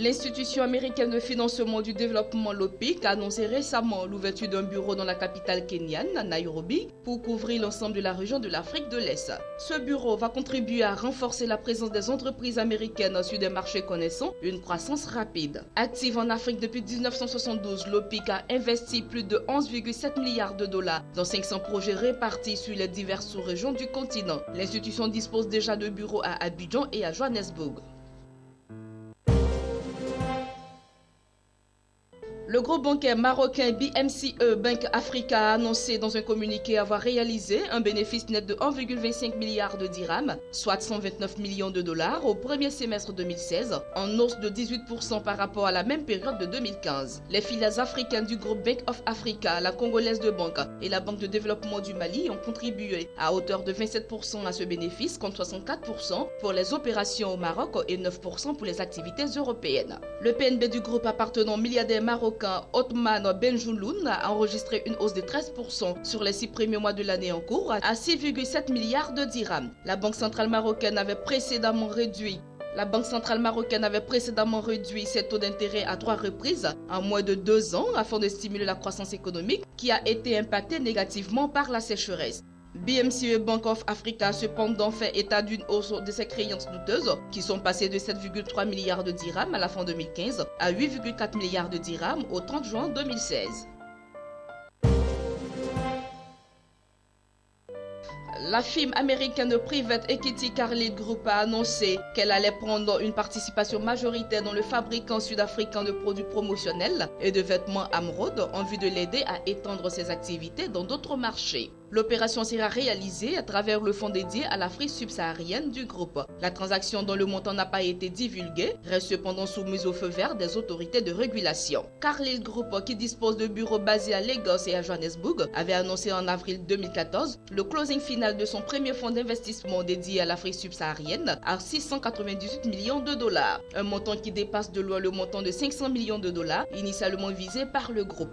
L'institution américaine de financement du développement, l'OPIC, a annoncé récemment l'ouverture d'un bureau dans la capitale kenyane, Nairobi, pour couvrir l'ensemble de la région de l'Afrique de l'Est. Ce bureau va contribuer à renforcer la présence des entreprises américaines sur des marchés connaissant une croissance rapide. Active en Afrique depuis 1972, l'OPIC a investi plus de 11,7 milliards de dollars dans 500 projets répartis sur les diverses sous-régions du continent. L'institution dispose déjà de bureaux à Abidjan et à Johannesburg. Le groupe bancaire marocain BMCE Bank Africa a annoncé dans un communiqué avoir réalisé un bénéfice net de 1,25 milliard de dirhams, soit 129 millions de dollars au premier semestre 2016, en hausse de 18% par rapport à la même période de 2015. Les filiales africaines du groupe Bank of Africa, la Congolaise de Banque et la Banque de développement du Mali ont contribué à hauteur de 27% à ce bénéfice, contre 64% pour les opérations au Maroc et 9% pour les activités européennes. Le PNB du groupe appartenant au milliardaire marocain Othman Benjelloun a enregistré une hausse de 13% sur les 6 premiers mois de l'année en cours à 6,7 milliards de dirhams. La Banque centrale marocaine avait précédemment réduit ses taux d'intérêt à 3 reprises en moins de 2 ans afin de stimuler la croissance économique qui a été impactée négativement par la sécheresse. BMCE Bank of Africa a cependant fait état d'une hausse de ses créances douteuses qui sont passées de 7,3 milliards de dirhams à la fin 2015 à 8,4 milliards de dirhams au 30 juin 2016. La firme américaine de Private Equity Carlyle Group a annoncé qu'elle allait prendre une participation majoritaire dans le fabricant sud-africain de produits promotionnels et de vêtements Amrod en vue de l'aider à étendre ses activités dans d'autres marchés. L'opération sera réalisée à travers le fonds dédié à l'Afrique subsaharienne du groupe. La transaction dont le montant n'a pas été divulgué reste cependant soumise au feu vert des autorités de régulation. Carlyle Group, qui dispose de bureaux basés à Lagos et à Johannesburg, avait annoncé en avril 2014 le closing final de son premier fonds d'investissement dédié à l'Afrique subsaharienne à 698 millions de dollars, un montant qui dépasse de loin le montant de 500 millions de dollars initialement visé par le groupe.